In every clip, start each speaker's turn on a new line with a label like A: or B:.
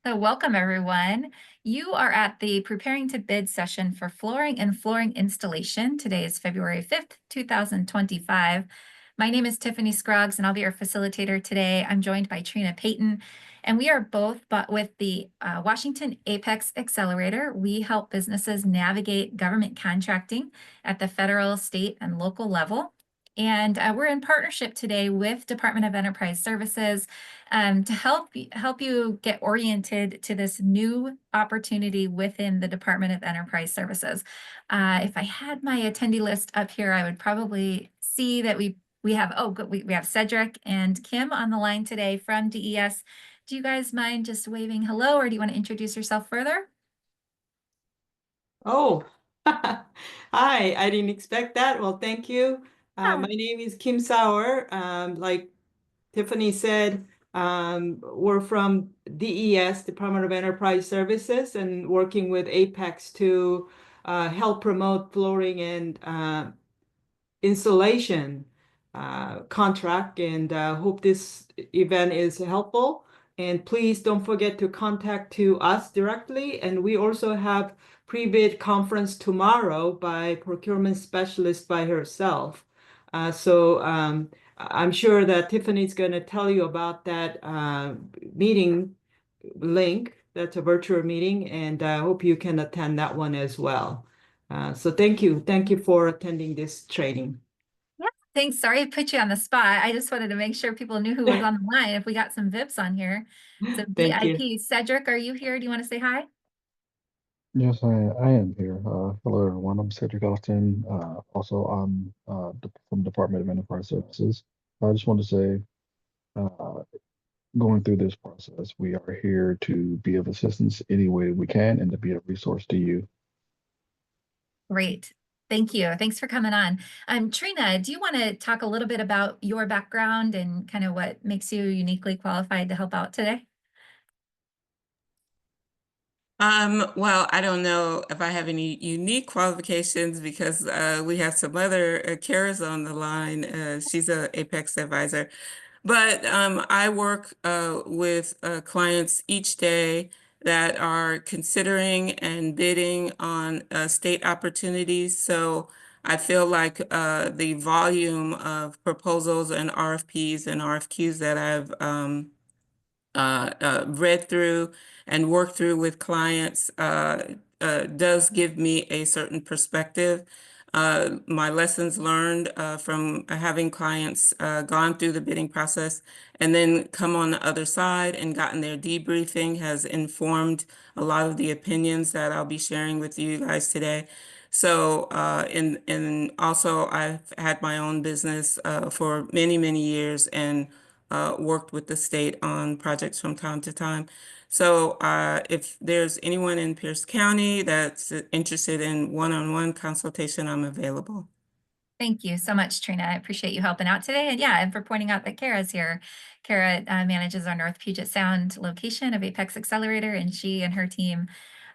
A: So welcome, everyone. You are at the Preparing to Bid session for flooring and flooring installation. Today is February 5th, 2025. My name is Tiffany Scruggs, and I'll be your facilitator today. I'm joined by Trina Payton, and we are both with the Washington APEX Accelerator. We help businesses navigate government contracting at the federal, state, and local level. And we're in partnership today with Department of Enterprise Services to help you get oriented to this new opportunity within the Department of Enterprise Services. If I had my attendee list up here, I would probably see that we have we have Cedric and Kim on the line today from DES. Do you guys mind just waving hello, or do you want to introduce yourself further?
B: Oh, hi. I didn't expect that. Well, thank you. My name is Kim Sauer. Like Tiffany said, we're from DES, Department of Enterprise Services, and working with Apex to help promote flooring and installation contract, and hope this event is helpful. And please don't forget to contact to us directly. And we also have pre-bid conference tomorrow by procurement specialist by herself. So I'm sure that Tiffany's going to tell you about that meeting link. That's a virtual meeting, and I hope you can attend that one as well. So thank you. Thank you for attending this training.
A: Yeah, thanks. Sorry to put you on the spot. I just wanted to make sure people knew who was on the line if we got some VIPs on here. So
B: Thank you.
A: VIP. Cedric, are you here? Do you want to say hi?
C: Yes, I am here. Hello, everyone. I'm Cedric Austin. Also, I'm from Department of Enterprise Services. I just want to say, uh, going through this process, we are here to be of assistance any way we can and to be a resource to you.
A: Great. Thank you. Thanks for coming on. Trina, do you want to talk a little bit about your background and kind of what makes you uniquely qualified to help out today?
D: Well, I don't know if I have any unique qualifications because we have some other Kara's on the line. She's a Apex advisor. But I work with clients each day that are considering and bidding on state opportunities. So I feel like the volume of proposals and RFPs and RFQs that I've read through and worked through with clients does give me a certain perspective. My lessons learned from having clients gone through the bidding process and then come on the other side and gotten their debriefing has informed a lot of the opinions that I'll be sharing with you guys today. So, and also I've had my own business for many, many years and worked with the state on projects from time to time. So if there's anyone in Pierce County that's interested in one-on-one consultation, I'm available.
A: Thank you so much, Trina. I appreciate you helping out today. And yeah, and for pointing out that Kara's here. Kara manages our North Puget Sound location of Apex Accelerator, and she and her team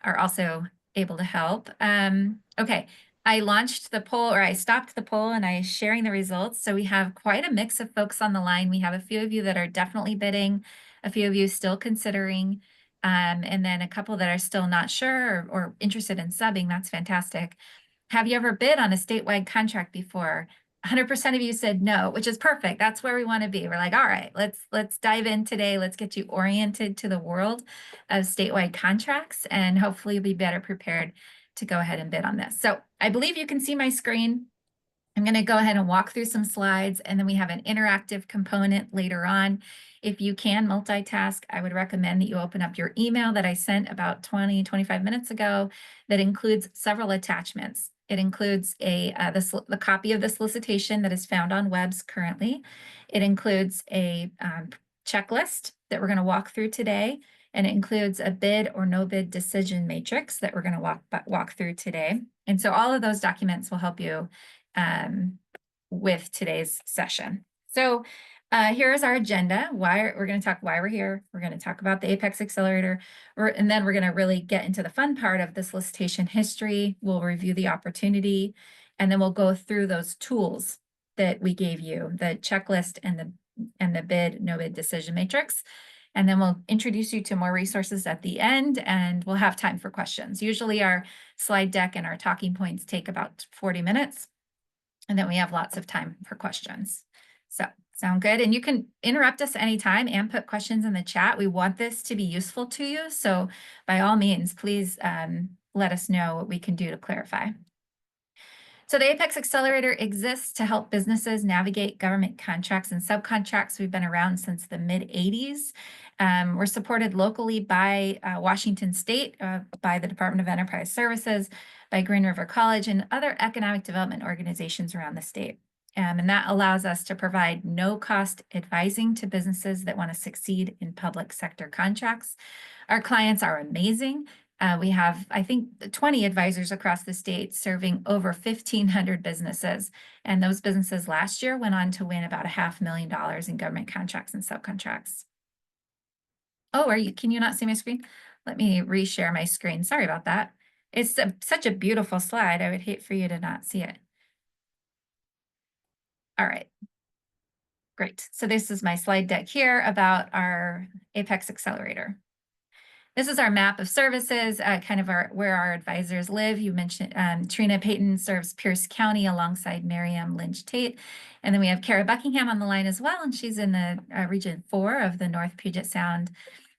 A: are also able to help. Okay, I launched the poll, or I stopped the poll, and I'm sharing the results. So we have quite a mix of folks on the line. We have a few of you that are definitely bidding, a few of you still considering, and then a couple that are still not sure or interested in subbing. That's fantastic. Have you ever bid on a statewide contract before? 100% of you said no, which is perfect. That's where we want to be. We're like, all right, let's dive in today. Let's get you oriented to the world of statewide contracts, and hopefully you'll be better prepared to go ahead and bid on this. So I believe you can see my screen. I'm going to go ahead and walk through some slides, and then we have an interactive component later on. If you can multitask, I would recommend that you open up your email that I sent about 25 minutes ago that includes several attachments. It includes the copy of the solicitation that is found on webs currently. It includes a checklist that we're going to walk through today, and it includes a bid or no bid decision matrix that we're going to walk through today. And so all of those documents will help you with today's session. So here's our agenda. We're going to talk why we're here. We're going to talk about the APEX Accelerator, and then we're going to really get into the fun part of the solicitation history. We'll review the opportunity, and then we'll go through those tools that we gave you, the checklist and the bid, no bid decision matrix. and then we'll introduce you to more resources at the end, and we'll have time for questions. Usually our slide deck and our talking points take about 40 minutes, and then we have lots of time for questions. So sound good? And you can interrupt us anytime and put questions in the chat. We want this to be useful to you. So by all means, please let us know what we can do to clarify. So the APEX Accelerator exists to help businesses navigate government contracts and subcontracts. We've been around since the mid-'80s. We're supported locally by Washington State, by the Department of Enterprise Services, by Green River College, and other economic development organizations around the state. And that allows us to provide no-cost advising to businesses that want to succeed in public sector contracts. Our clients are amazing. We have, I think, 20 advisors across the state serving over 1,500 businesses. And those businesses last year went on to win about $500,000 in government contracts and subcontracts. Oh, can you not see my screen? Let me reshare my screen. Sorry about that. It's such a beautiful slide. I would hate for you to not see it. All right. Great. So this is my slide deck here about our APEX Accelerator. This is our map of services, kind of where our advisors live. You mentioned Trina Payton serves Pierce County alongside Miriam Lynch Tate. And then we have Kara Buckingham on the line as well, and she's in the Region 4 of the North Puget Sound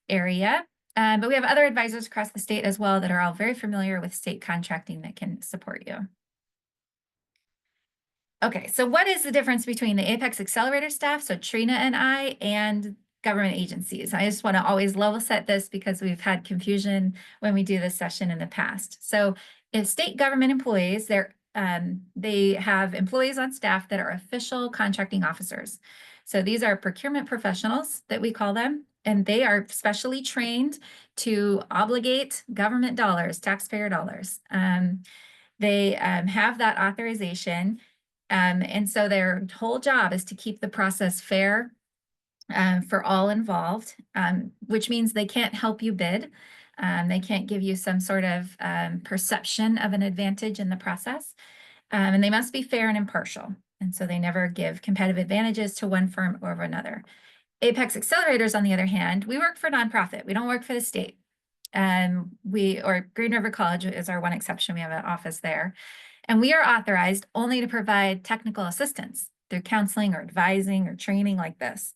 A: area. But we have other advisors across the state as well that are all very familiar with state contracting that can support you. Okay, so what is the difference between the APEX Accelerator staff, so Trina and I, and government agencies? I just want to always level set this because we've had confusion when we do this session in the past. So if state government employees, they have employees on staff that are official contracting officers. So these are procurement professionals that we call them, and they are specially trained to obligate government dollars, taxpayer dollars. They have that authorization. And so their whole job is to keep the process fair for all involved, which means they can't help you bid. They can't give you some sort of perception of an advantage in the process. And they must be fair and impartial. And so they never give competitive advantages to one firm over another. APEX Accelerators, on the other hand, we work for nonprofit. We don't work for the state. Green River College is our one exception. We have an office there. And we are authorized only to provide technical assistance through counseling or advising or training like this.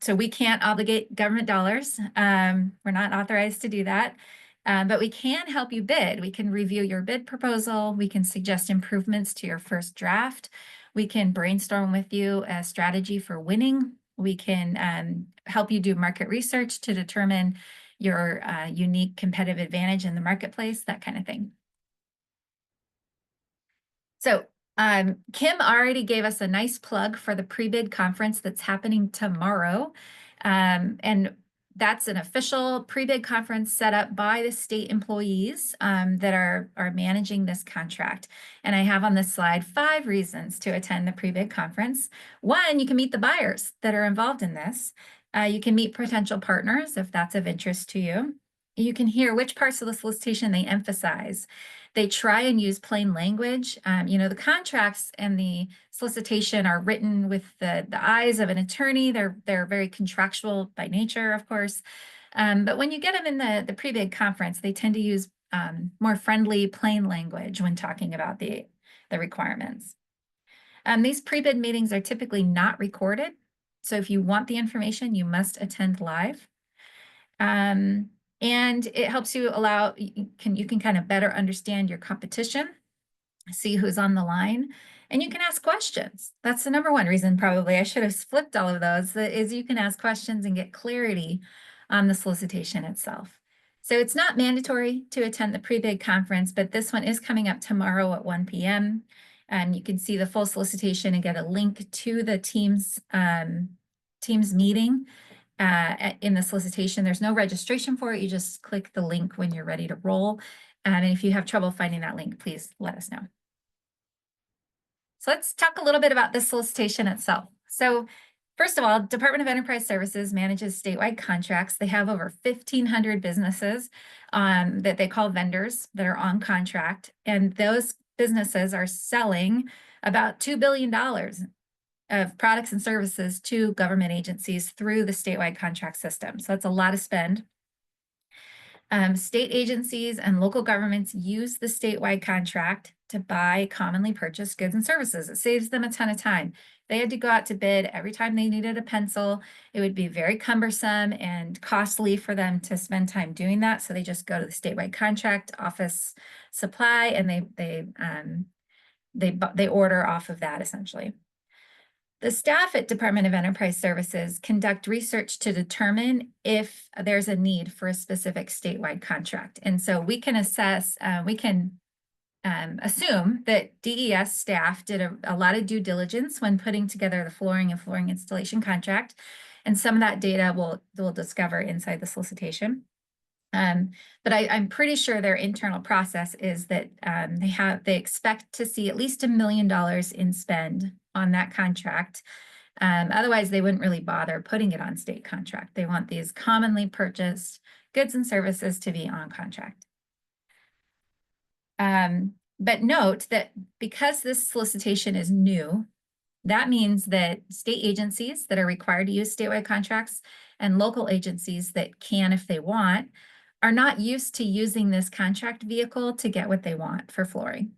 A: So we can't obligate government dollars. We're not authorized to do that. But we can help you bid. We can review your bid proposal. We can suggest improvements to your first draft. We can brainstorm with you a strategy for winning. We can help you do market research to determine your unique competitive advantage in the marketplace, that kind of thing. So Kim already gave us a nice plug for the pre-bid conference that's happening tomorrow. And that's an official pre-bid conference set up by the state employees that are managing this contract. And I have on this slide 5 reasons to attend the pre-bid conference. 1, you can meet the buyers that are involved in this. You can meet potential partners if that's of interest to you. You can hear which parts of the solicitation they emphasize. They try and use plain language. The contracts and the solicitation are written with the eyes of an attorney. They're very contractual by nature, of course. But when you get them in the pre-bid conference, they tend to use more friendly, plain language when talking about the requirements. These pre-bid meetings are typically not recorded. So if you want the information, you must attend live. And it helps you you can kind of better understand your competition, see who's on the line, and you can ask questions. That's the #1 reason probably. I should have flipped all of those, is you can ask questions and get clarity on the solicitation itself. So it's not mandatory to attend the pre-bid conference, but this one is coming up tomorrow at 1 p.m. And you can see the full solicitation and get a link to the Teams meeting. In the solicitation. There's no registration for it. You just click the link when you're ready to roll. And if you have trouble finding that link, please let us know. So let's talk a little bit about the solicitation itself. So first of all, Department of Enterprise Services manages statewide contracts. They have over 1,500 businesses that they call vendors that are on contract. And those businesses are selling about $2 billion of products and services to government agencies through the statewide contract system. So that's a lot of spend. State agencies and local governments use the statewide contract to buy commonly purchased goods and services. It saves them a ton of time. They had to go out to bid every time they needed a pencil. It would be very cumbersome and costly for them to spend time doing that. So they just go to the statewide contract office supply and they order off of that essentially. The staff at Department of Enterprise Services conduct research to determine if there's a need for a specific statewide contract. And so we can assess, assume that DES staff did a lot of due diligence when putting together the flooring and flooring installation contract. And some of that data we'll discover inside the solicitation. But I'm pretty sure their internal process is that they expect to see at least $1 million in spend on that contract. Otherwise, they wouldn't really bother putting it on state contract. They want these commonly purchased goods and services to be on contract. But note that because this solicitation is new, that means that state agencies that are required to use statewide contracts and local agencies that can, if they want, are not used to using this contract vehicle to get what they want for flooring.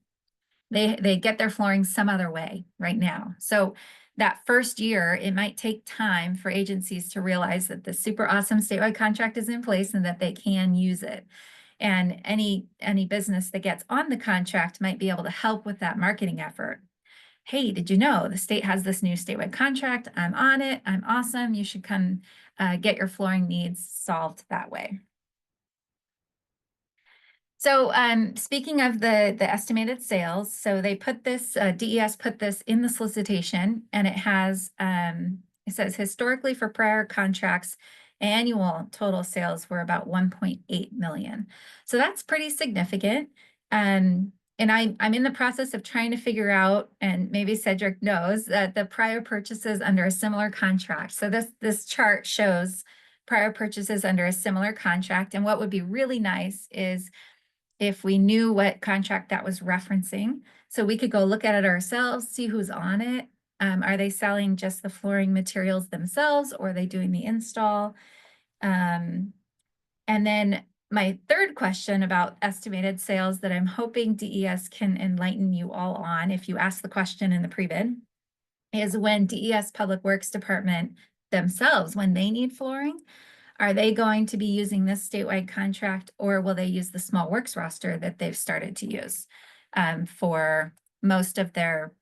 A: They get their flooring some other way right now. So that first year, it might take time for agencies to realize that the super awesome statewide contract is in place and that they can use it. And any business that gets on the contract might be able to help with that marketing effort. Hey, did you know the state has this new statewide contract? I'm on it. I'm awesome. You should come get your flooring needs solved that way. So speaking of the estimated sales, so they put this, DES put this in the solicitation, and it has, it says historically for prior contracts, annual total sales were about 1.8 million. So that's pretty significant. And I'm in the process of trying to figure out, and maybe Cedric knows, that the prior purchases under a similar contract. So this chart shows prior purchases under a similar contract. And what would be really nice is if we knew what contract that was referencing, so we could go look at it ourselves, see who's on it. Are they selling just the flooring materials themselves, or are they doing the install? And then my third question about estimated sales that I'm hoping DES can enlighten you all on, if you ask the question in the pre-bid, is when DES Public Works Department themselves, when they need flooring, are they going to be using this statewide contract, or will they use the small works roster that they've started to use for most of their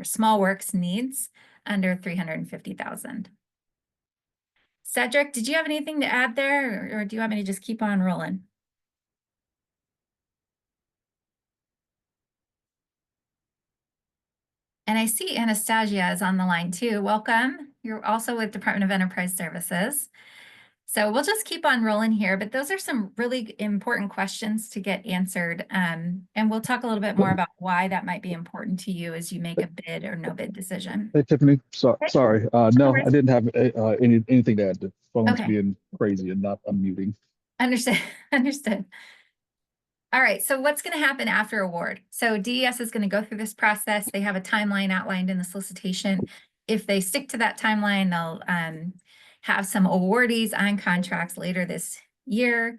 A: small works needs under 350,000? Cedric, did you have anything to add there, or do you want me to just keep on rolling? And I see Anastasia is on the line too. Welcome. You're also with Department of Enterprise Services. So we'll just keep on rolling here, but those are some really important questions to get answered. And we'll talk a little bit more about why that might be important to you as you make a bid or no bid decision.
C: Hey, Tiffany, sorry. No, I didn't have anything to add. The phone's
A: Okay.
C: being crazy and not unmuting.
A: Understood. Understood. All right, so what's going to happen after award? So DES is going to go through this process. They have a timeline outlined in the solicitation. If they stick to that timeline, they'll have some awardees on contracts later this year.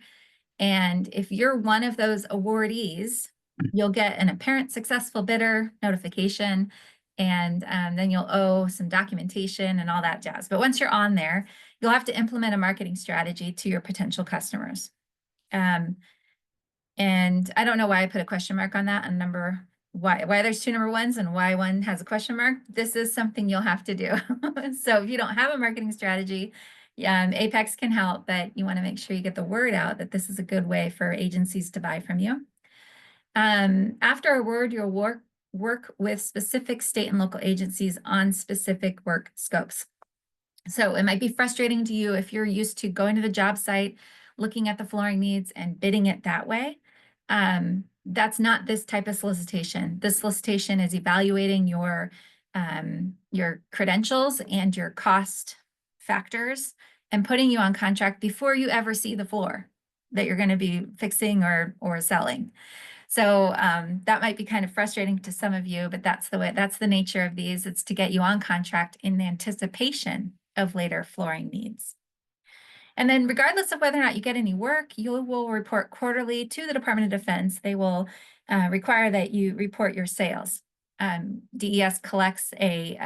A: And if you're one of those awardees, you'll get an apparent successful bidder notification, and then you'll owe some documentation and all that jazz. But once you're on there, you'll have to implement a marketing strategy to your potential customers. And I don't know why I put a question mark on that, and why there's two number ones and why one has a question mark. This is something you'll have to do. So if you don't have a marketing strategy, APEX can help, but you want to make sure you get the word out that this is a good way for agencies to buy from you. After award, you'll work with specific state and local agencies on specific work scopes. So it might be frustrating to you if you're used to going to the job site, looking at the flooring needs and bidding it that way. That's not this type of solicitation. This solicitation is evaluating your credentials and your cost factors and putting you on contract before you ever see the floor that you're going to be fixing or selling. So that might be kind of frustrating to some of you, but that's the nature of these. It's to get you on contract in anticipation of later flooring needs. And then regardless of whether or not you get any work, you will report quarterly to the Department of Defense. They will require that you report your sales. DES collects a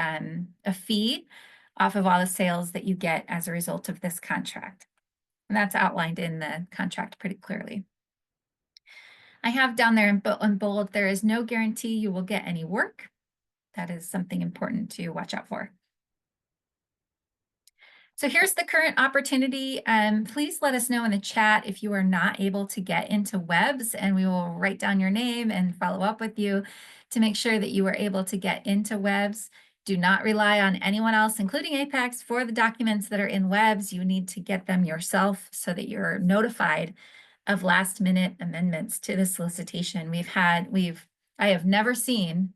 A: fee off of all the sales that you get as a result of this contract. And that's outlined in the contract pretty clearly. I have down there in bold, there is no guarantee you will get any work. That is something important to watch out for. So here's the current opportunity. Please let us know in the chat if you are not able to get into webs, and we will write down your name and follow up with you to make sure that you are able to get into webs. Do not rely on anyone else, including APEX, for the documents that are in webs. You need to get them yourself so that you're notified of last minute amendments to the solicitation. I have never seen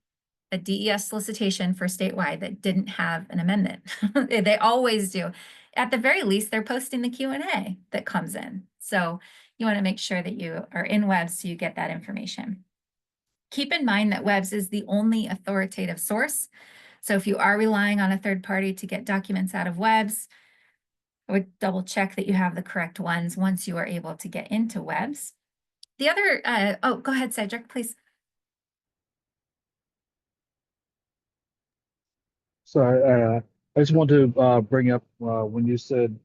A: a DES solicitation for statewide that didn't have an amendment. They always do. At the very least, they're posting the Q&A that comes in. So you want to make sure that you are in webs so you get that information. Keep in mind that webs is the only authoritative source. So if you are relying on a third party to get documents out of webs, I would double check that you have the correct ones once you are able to get into webs. The other, oh, go ahead, Cedric, please.
C: So I just want to bring up when you said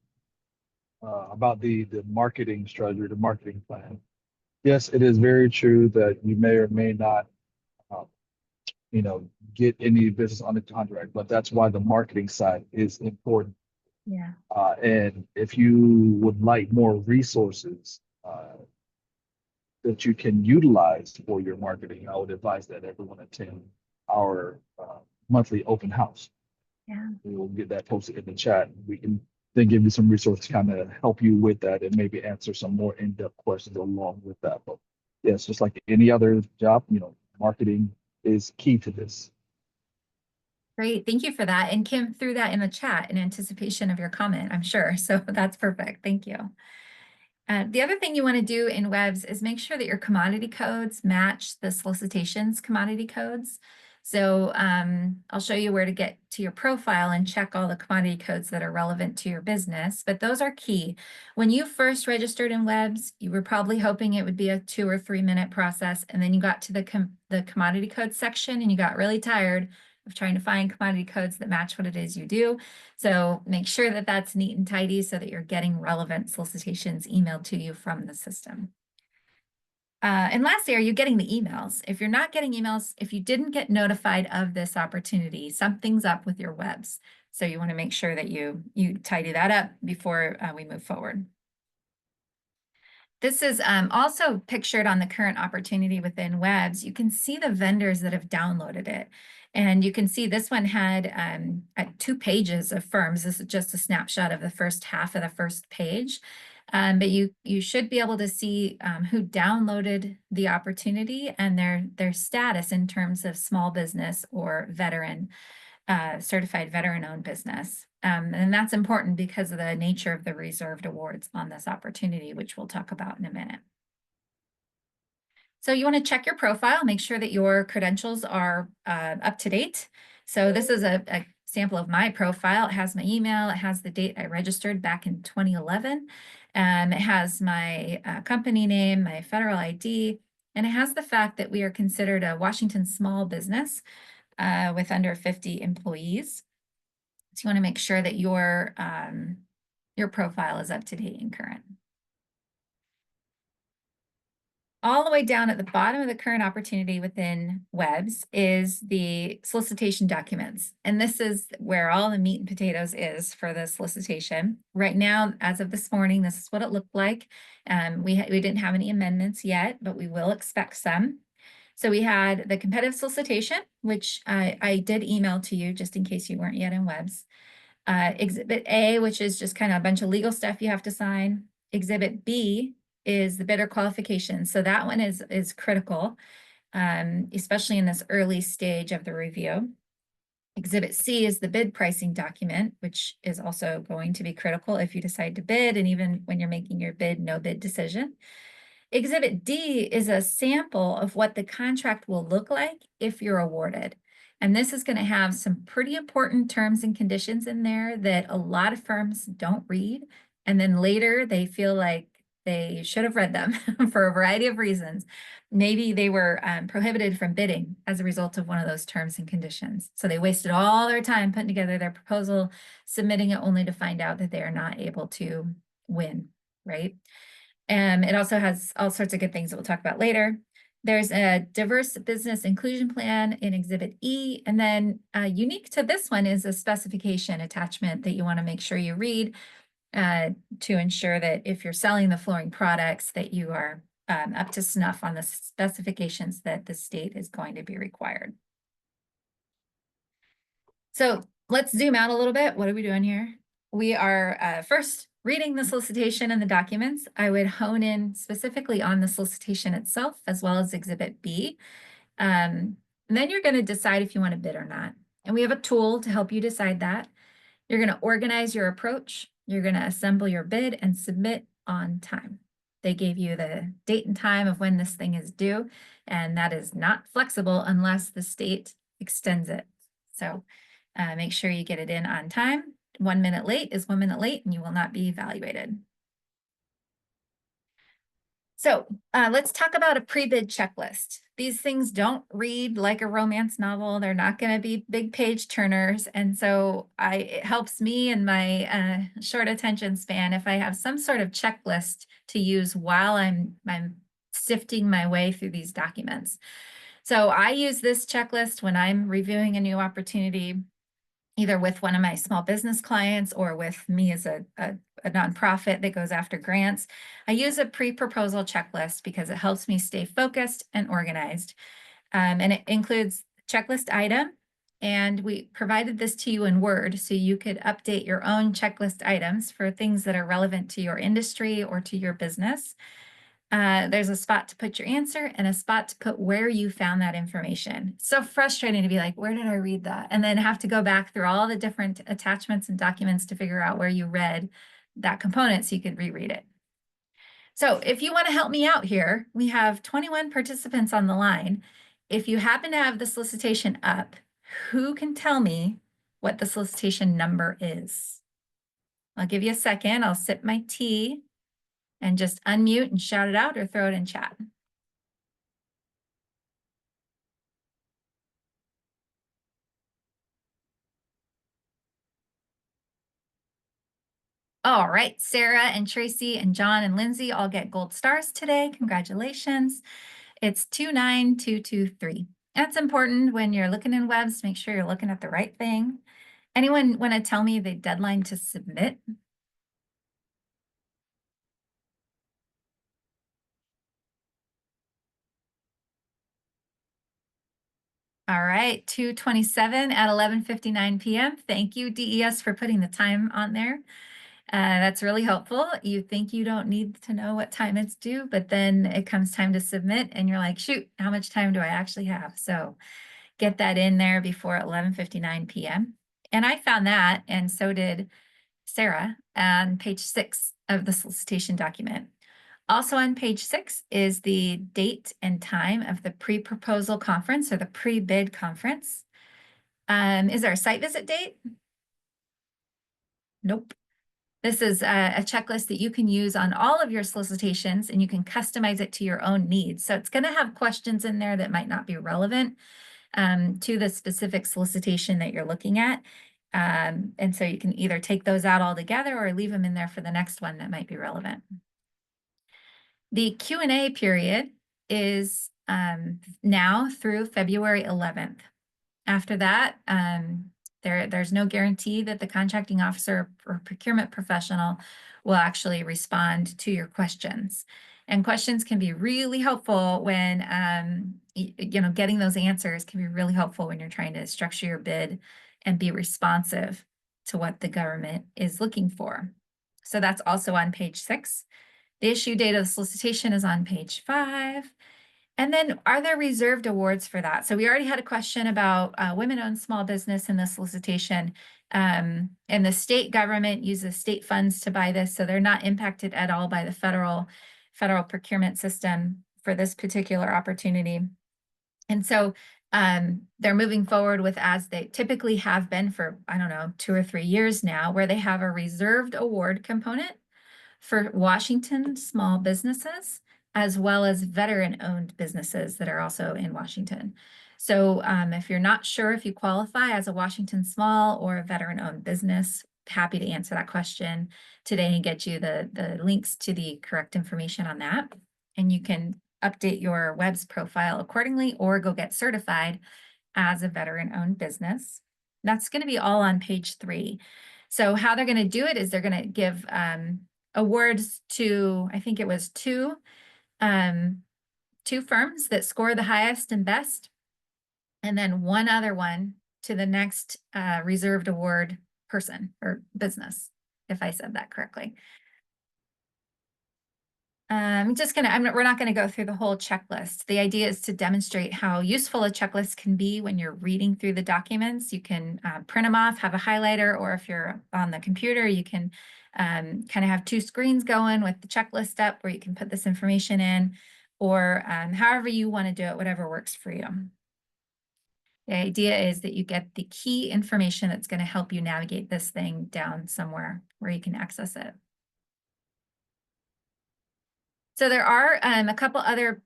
C: about the marketing strategy, the marketing plan. Yes, it is very true that you may or may not, get any business on the contract, but that's why the marketing side is important.
A: Yeah.
C: And if you would like more resources that you can utilize for your marketing, I would advise that everyone attend our monthly open house.
A: Yeah.
C: We will get that posted in the chat. We can then give you some resources to kind of help you with that and maybe answer some more in-depth questions along with that. But yes, just like any other job, marketing is key to this.
A: Great, thank you for that. And Kim threw that in the chat in anticipation of your comment, I'm sure. So that's perfect, thank you. The other thing you want to do in webs is make sure that your commodity codes match the solicitations commodity codes. So I'll show you where to get to your profile and check all the commodity codes that are relevant to your business, but those are key. When you first registered in webs, you were probably hoping it would be a 2 or 3 minute process, and then you got to the commodity code section and you got really tired of trying to find commodity codes that match what it is you do. So make sure that that's neat and tidy so that you're getting relevant solicitations emailed to you from the system. And lastly, are you getting the emails? If you're not getting emails, if you didn't get notified of this opportunity, something's up with your webs. So you want to make sure that you tidy that up before we move forward. This is also pictured on the current opportunity within webs. You can see the vendors that have downloaded it. And you can see this one had 2 pages of firms. This is just a snapshot of the first half of the first page. But you should be able to see who downloaded the opportunity and their status in terms of small business or veteran, certified veteran-owned business. And that's important because of the nature of the reserved awards on this opportunity, which we'll talk about in a minute. So you want to check your profile, make sure that your credentials are up to date. So this is a sample of my profile. It has my email, it has the date I registered back in 2011. It has my company name, my federal ID, and it has the fact that we are considered a Washington small business with under 50 employees. So you want to make sure that your profile is up to date and current. All the way down at the bottom of the current opportunity within webs is the solicitation documents. And this is where all the meat and potatoes is for the solicitation. Right now, as of this morning, this is what it looked like. We didn't have any amendments yet, but we will expect some. So we had the competitive solicitation, which I did email to you just in case you weren't yet in webs. Exhibit A, which is just kind of a bunch of legal stuff you have to sign. Exhibit B is the bidder qualification. So that one is critical, especially in this early stage of the review. Exhibit C is the bid pricing document, which is also going to be critical if you decide to bid, and even when you're making your bid, no bid decision. Exhibit D is a sample of what the contract will look like if you're awarded. And this is going to have some pretty important terms and conditions in there that a lot of firms don't read. And then later they feel like they should have read them for a variety of reasons. Maybe they were prohibited from bidding as a result of one of those terms and conditions. So they wasted all their time putting together their proposal, submitting it only to find out that they are not able to win, right? It also has all sorts of good things that we'll talk about later. There's a diverse business inclusion plan in Exhibit E, and then unique to this one is a specification attachment that you want to make sure you read to ensure that if you're selling the flooring products that you are up to snuff on the specifications that the state is going to be required. So let's zoom out a little bit. What are we doing here? We are first reading the solicitation and the documents. I would hone in specifically on the solicitation itself, as well as Exhibit B. And then you're going to decide if you want to bid or not. And we have a tool to help you decide that. You're going to organize your approach. You're going to assemble your bid and submit on time. They gave you the date and time of when this thing is due, and that is not flexible unless the state extends it. So make sure you get it in on time. 1 minute late is 1 minute late, and you will not be evaluated. So let's talk about a pre-bid checklist. These things don't read like a romance novel. They're not going to be big page turners. And so it helps me in my short attention span if I have some sort of checklist to use while I'm sifting my way through these documents. So I use this checklist when I'm reviewing a new opportunity, either with one of my small business clients or with me as a nonprofit that goes after grants. I use a pre-proposal checklist because it helps me stay focused and organized. And it includes checklist item. And we provided this to you in Word so you could update your own checklist items for things that are relevant to your industry or to your business. There's a spot to put your answer and a spot to put where you found that information. It's so frustrating to be like, where did I read that? And then have to go back through all the different attachments and documents to figure out where you read that component so you could reread it. So if you want to help me out here, we have 21 participants on the line. If you happen to have the solicitation up, who can tell me what the solicitation number is? I'll give you a second. I'll sip my tea and just unmute and shout it out or throw it in chat. All right, Sarah and Tracy and John and Lindsay all get gold stars today. Congratulations. It's 29223. That's important when you're looking in webs to make sure you're looking at the right thing. Anyone want to tell me the deadline to submit? All right, 2/27 at 11:59 p.m. Thank you, DES, for putting the time on there. That's really helpful. You think you don't need to know what time it's due, but then it comes time to submit and you're like, shoot, how much time do I actually have? So get that in there before 11:59 p.m. And I found that, and so did Sarah, on page 6 of the solicitation document. Also on page 6 is the date and time of the pre-proposal conference or the pre-bid conference. Is there a site visit date? Nope. This is a checklist that you can use on all of your solicitations, and you can customize it to your own needs. So it's going to have questions in there that might not be relevant to the specific solicitation that you're looking at. And so you can either take those out altogether or leave them in there for the next one that might be relevant. The Q&A period is now through February 11th. After that, there's no guarantee that the contracting officer or procurement professional will actually respond to your questions. And questions can be really helpful when, getting those answers can be really helpful when you're trying to structure your bid and be responsive to what the government is looking for. So that's also on page 6. The issue date of the solicitation is on page 5. And then are there reserved awards for that? So we already had a question about women-owned small business in the solicitation. And the state government uses state funds to buy this, so they're not impacted at all by the federal federal procurement system for this particular opportunity. And so they're moving forward with, as they typically have been for, I don't know, 2 or 3 years now, where they have a reserved award component for Washington small businesses, as well as veteran-owned businesses that are also in Washington. So if you're not sure if you qualify as a Washington small or a veteran-owned business, happy to answer that question today and get you the links to the correct information on that. And you can update your WEBS profile accordingly or go get certified as a veteran-owned business. That's going to be all on page 3. So how they're going to do it is they're going to give awards to, I think it was two firms that score the highest and best, and then one other one to the next reserved award person or business, if I said that correctly. We're not going to go through the whole checklist. The idea is to demonstrate how useful a checklist can be when you're reading through the documents. You can print them off, have a highlighter, or if you're on the computer, you can kind of have 2 screens going with the checklist up where you can put this information in, or however you want to do it, whatever works for you. The idea is that you get the key information that's going to help you navigate this thing down somewhere where you can access it. So there are a couple other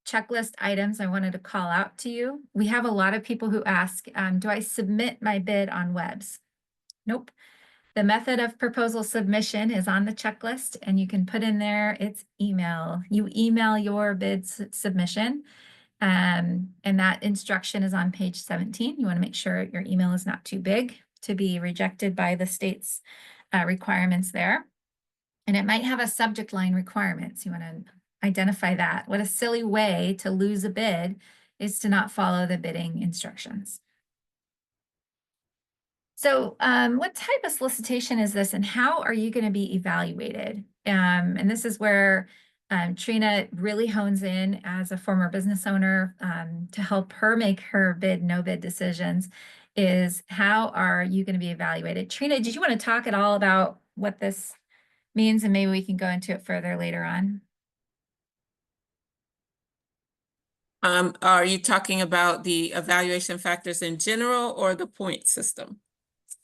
A: checklist items I wanted to call out to you. We have a lot of people who ask, do I submit my bid on WEBS? Nope. The method of proposal submission is on the checklist, and you can put in there, it's email. You email your bid submission, and that instruction is on page 17. You want to make sure your email is not too big to be rejected by the state's requirements there. And it might have a subject line requirements. You want to identify that. What a silly way to lose a bid is to not follow the bidding instructions. So what type of solicitation is this, and how are you going to be evaluated? And this is where Trina really hones in as a former business owner to help her make her bid, no bid decisions, is how are you going to be evaluated? Trina, did you want to talk at all about what this means, and maybe we can go into it further later on?
D: Are you talking about the evaluation factors in general or the point system?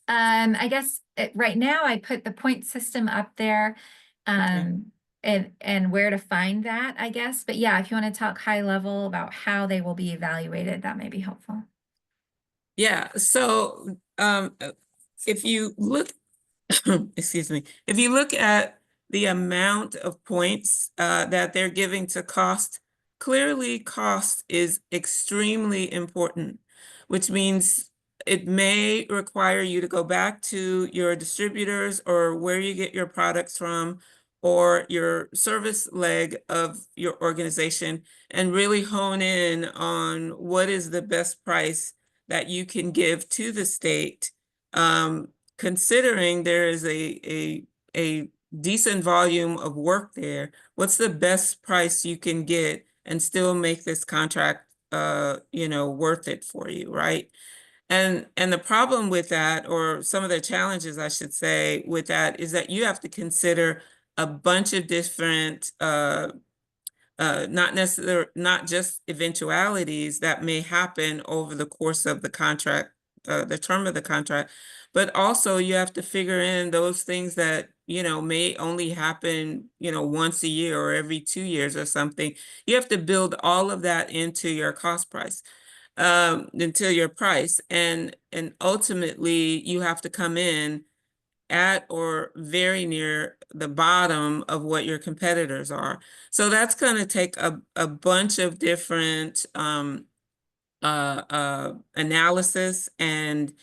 A: I guess right now I put the point system up there, and where to find that, I guess. But yeah, if you want to talk high level about how they will be evaluated, that may be helpful.
D: Yeah, so if you look, excuse me, if you look at the amount of points that they're giving to cost, clearly cost is extremely important, which means it may require you to go back to your distributors or where you get your products from or your service leg of your organization and really hone in on what is the best price that you can give to the state, considering there is a decent volume of work there. What's the best price you can get and still make this contract worth it for you, right? And the problem with that, or some of the challenges I should say with that, is that you have to consider a bunch of different not just eventualities that may happen over the course of the contract, the term of the contract, but also you have to figure in those things that, may only happen, once a year or every 2 years or something. You have to build all of that into your cost price, into your price. And ultimately you have to come in at or very near the bottom of what your competitors are. So that's going to take a bunch of different analysis and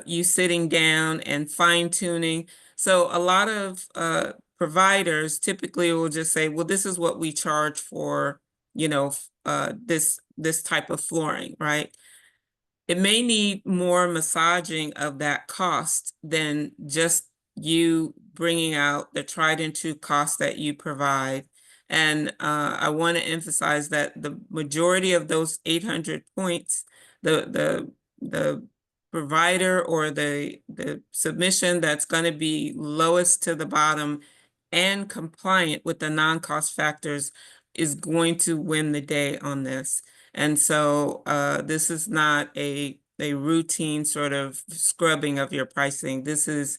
D: you sitting down and fine tuning. So a lot of providers typically will just say, well, this is what we charge for, this type of flooring, right? It may need more massaging of that cost than just you bringing out the tried and true cost that you provide. And I want to emphasize that the majority of those 800 points, the provider or the submission that's going to be lowest to the bottom and compliant with the non-cost factors is going to win the day on this. And so this is not a routine sort of scrubbing of your pricing. This is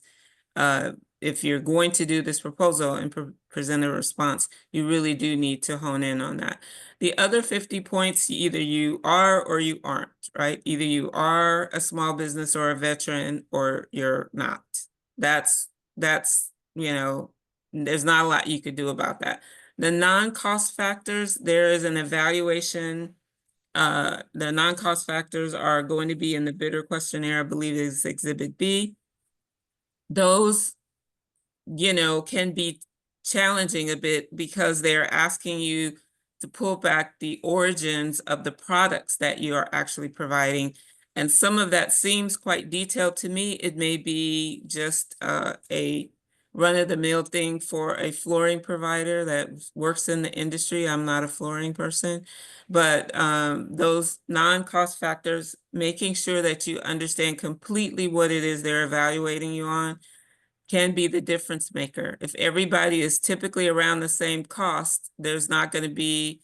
D: if you're going to do this proposal and present a response, you really do need to hone in on that. The other 50 points, either you are or you aren't, right? Either you are a small business or a veteran or you're not. That's, you know, there's not a lot you could do about that. The non-cost factors, there is an evaluation. The non-cost factors are going to be in the bidder questionnaire, I believe is Exhibit B. Those, you know, can be challenging a bit because they're asking you to pull back the origins of the products that you are actually providing. And some of that seems quite detailed to me. It may be just a run-of-the-mill thing for a flooring provider that works in the industry. I'm not a flooring person, but those non-cost factors, making sure that you understand completely what it is they're evaluating you on, can be the difference maker. If everybody is typically around the same cost, there's not going to be,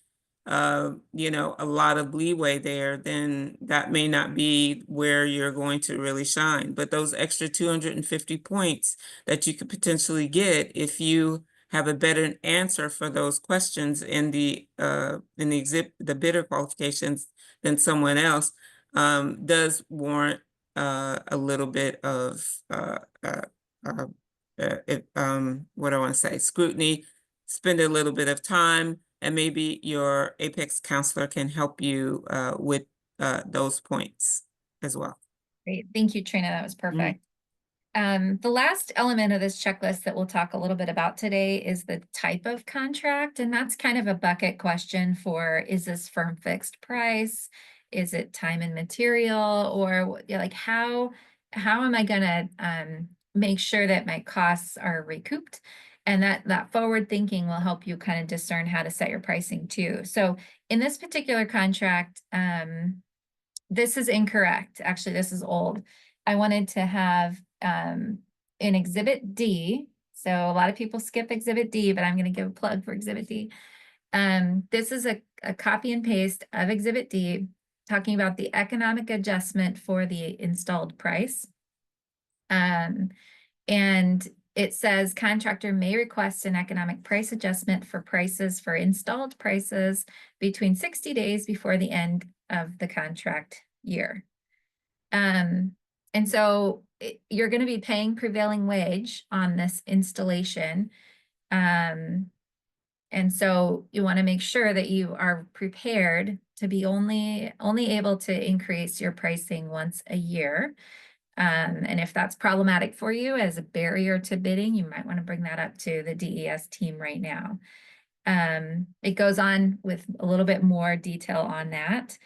D: you know, a lot of leeway there, then that may not be where you're going to really shine. But those extra 250 points that you could potentially get if you have a better answer for those questions in the bidder qualifications than someone else, does warrant a little bit of what do I want to say, scrutiny. Spend a little bit of time, and maybe your APEX counselor can help you with those points as well.
A: Great. Thank you, Trina. That was perfect. The last element of this checklist that we'll talk a little bit about today is the type of contract. And that's kind of a bucket question for, is this firm fixed price? Is it time and material? Or like, how am I going to make sure that my costs are recouped? And that forward thinking will help you kind of discern how to set your pricing too. So in this particular contract, this is incorrect. Actually, this is old. I wanted to have in Exhibit D. So a lot of people skip Exhibit D, but I'm going to give a plug for Exhibit D. This is a copy and paste of Exhibit D talking about the economic adjustment for the installed price. And it says contractor may request an economic price adjustment for prices for installed prices between 60 days before the end of the contract year. And so you're going to be paying prevailing wage on this installation. And so you want to make sure that you are prepared to be only able to increase your pricing once a year. And if that's problematic for you as a barrier to bidding, you might want to bring that up to the DES team right now. It goes on with a little bit more detail on that.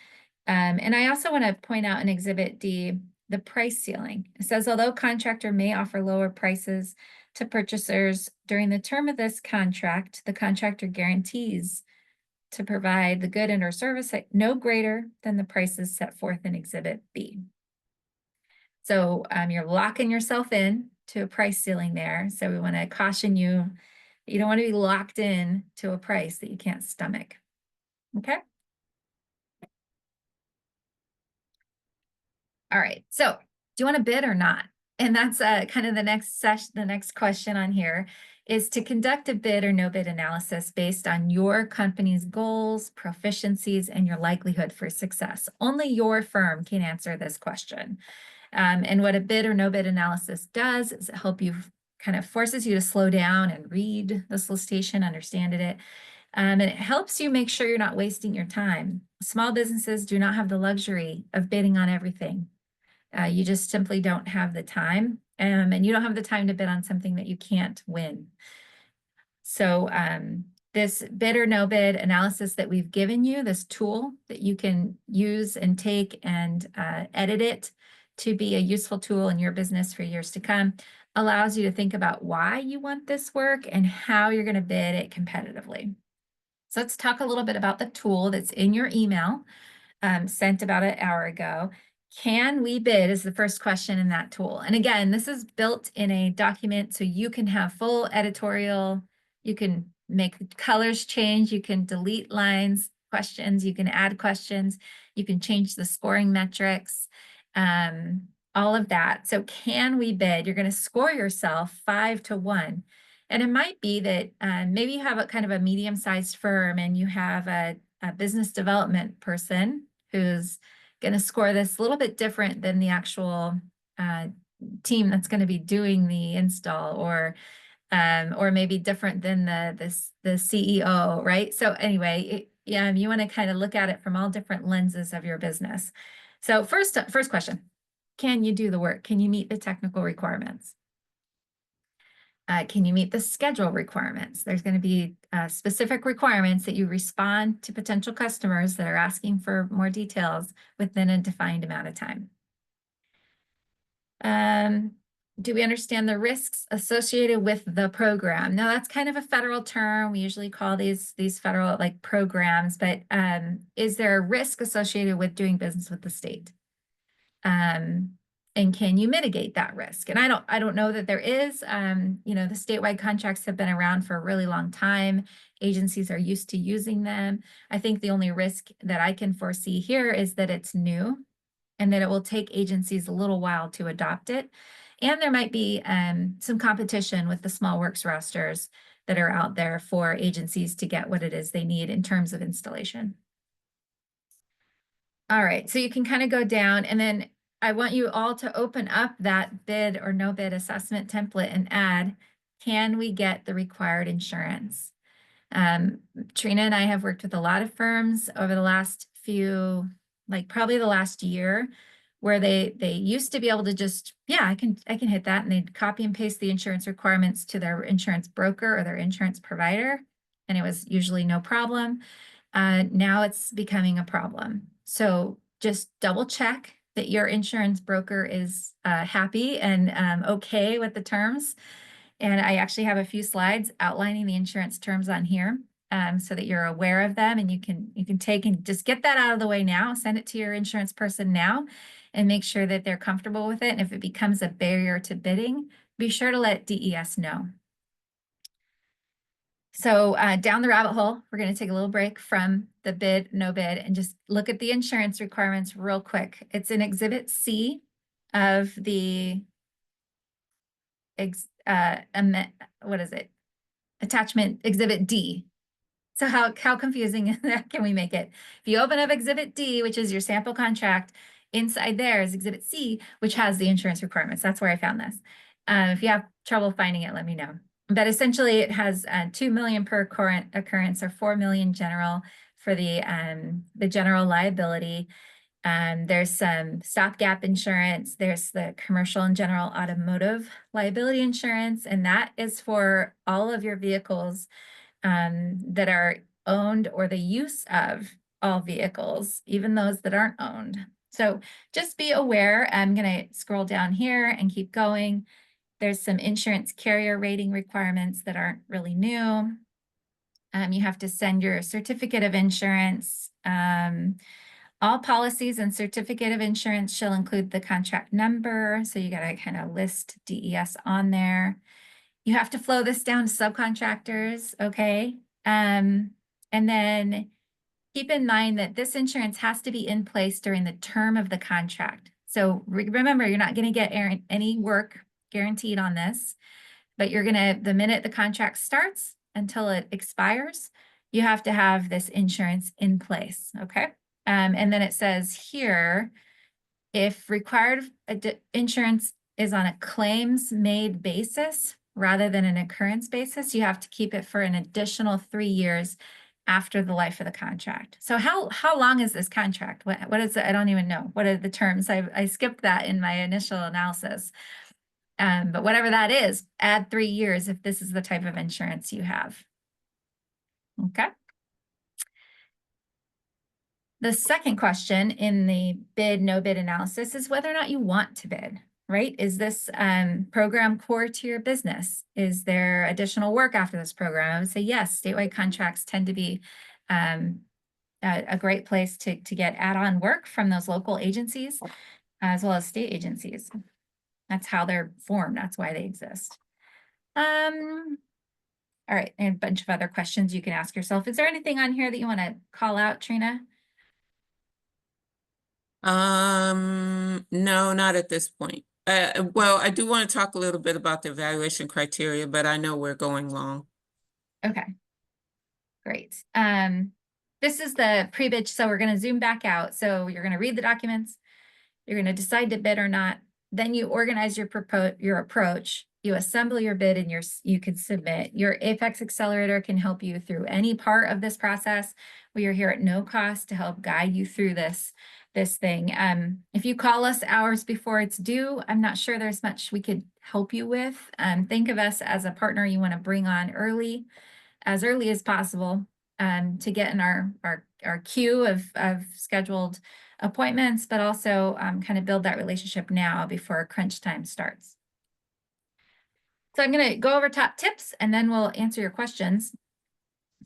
A: And I also want to point out in Exhibit D, the price ceiling. It says, although contractor may offer lower prices to purchasers during the term of this contract, the contractor guarantees to provide the good and or service at no greater than the prices set forth in Exhibit B. So you're locking yourself in to a price ceiling there. So we want to caution you, you don't want to be locked in to a price that you can't stomach. Okay. All right, so do you want to bid or not? And that's kind of the next question on here is to conduct a bid or no bid analysis based on your company's goals, proficiencies, and your likelihood for success. Only your firm can answer this question. And what a bid or no bid analysis does is help you, kind of forces you to slow down and read the solicitation, understand it. And it helps you make sure you're not wasting your time. Small businesses do not have the luxury of bidding on everything. You just simply don't have the time, and you don't have the time to bid on something that you can't win. So this bid or no bid analysis that we've given you, this tool that you can use and take and edit it to be a useful tool in your business for years to come, allows you to think about why you want this work and how you're going to bid it competitively. So let's talk a little bit about the tool that's in your email sent about an hour ago. Can we bid is the first question in that tool. And again, this is built in a document so you can have full editorial You can make the colors change. You can delete lines, questions. You can add questions. You can change the scoring metrics, all of that. So can we bid? You're going to score yourself 5-1. And it might be that maybe you have a kind of a medium-sized firm and you have a business development person who's going to score this a little bit different than the actual team that's going to be doing the install, or maybe different than the CEO, right? So anyway, you want to kind of look at it from all different lenses of your business. So first question, can you do the work? Can you meet the technical requirements? Can you meet the schedule requirements? There's going to be specific requirements that you respond to potential customers that are asking for more details within a defined amount of time. Do we understand the risks associated with the program? Now, that's kind of a federal term. We usually call these federal like programs, but is there a risk associated with doing business with the state? And can you mitigate that risk? And I don't know that there is. You know, the statewide contracts have been around for a really long time. Agencies are used to using them. I think the only risk that I can foresee here is that it's new and that it will take agencies a little while to adopt it. And there might be some competition with the small works rosters that are out there for agencies to get what it is they need in terms of installation. All right, so you can kind of go down, and then I want you all to open up that bid or no bid assessment template and add, can we get the required insurance? Trina and I have worked with a lot of firms over the last few, like probably the last year, where they used to be able to just, yeah, I can hit that, and they'd copy and paste the insurance requirements to their insurance broker or their insurance provider, and it was usually no problem. Now it's becoming a problem. So just double check that your insurance broker is happy and okay with the terms. And I actually have a few slides outlining the insurance terms on here, so that you're aware of them, and you can take and just get that out of the way now, send it to your insurance person now, and make sure that they're comfortable with it. And if it becomes a barrier to bidding, be sure to let DES know. So down the rabbit hole, we're going to take a little break from the bid, no bid, and just look at the insurance requirements real quick. It's in Exhibit C of the, what is it? Attachment Exhibit D. So how confusing can we make it? If you open up Exhibit D, which is your sample contract, inside there is Exhibit C, which has the insurance requirements. That's where I found this. If you have trouble finding it, let me know. But essentially, it has 2 million per current occurrence, or 4 million general for the general liability. There's some stopgap insurance. There's the commercial and general automotive liability insurance, and that is for all of your vehicles that are owned, or the use of all vehicles, even those that aren't owned. So just be aware. I'm going to scroll down here and keep going. There's some insurance carrier rating requirements that aren't really new. You have to send your certificate of insurance. All policies and certificate of insurance shall include the contract number. So you got to kind of list DES on there. You have to flow this down to subcontractors, okay? And then keep in mind that this insurance has to be in place during the term of the contract. So remember, you're not going to get any work guaranteed on this, but you're going to, the minute the contract starts until it expires, you have to have this insurance in place, okay? And then it says here, if required insurance is on a claims made basis rather than an occurrence basis, you have to keep it for an additional 3 years after the life of the contract. So how long is this contract? What is it? I don't even know. What are the terms? I skipped that in my initial analysis. But whatever that is, add 3 years if this is the type of insurance you have. Okay. The second question in the bid, no bid analysis is whether or not you want to bid, right? Is this program core to your business? Is there additional work after this program? I would say yes, statewide contracts tend to be a great place to get add-on work from those local agencies, as well as state agencies. That's how they're formed. That's why they exist. All right, and a bunch of other questions you can ask yourself. Is there anything on here that you want to call out, Trina?
D: No, not at this point. Well, I do want to talk a little bit about the evaluation criteria, but I know we're going long.
A: Okay, great. This is the pre-bid, so we're going to zoom back out. So you're going to read the documents, you're going to decide to bid or not. Then you organize your approach. You assemble your bid and you can submit. Your APEX Accelerator can help you through any part of this process. We are here at no cost to help guide you through this thing. If you call us hours before it's due, I'm not sure there's much we could help you with. Think of us as a partner you want to bring on as early as possible, to get in our queue of scheduled appointments, but also kind of build that relationship now before crunch time starts. So I'm going to go over top tips and then we'll answer your questions.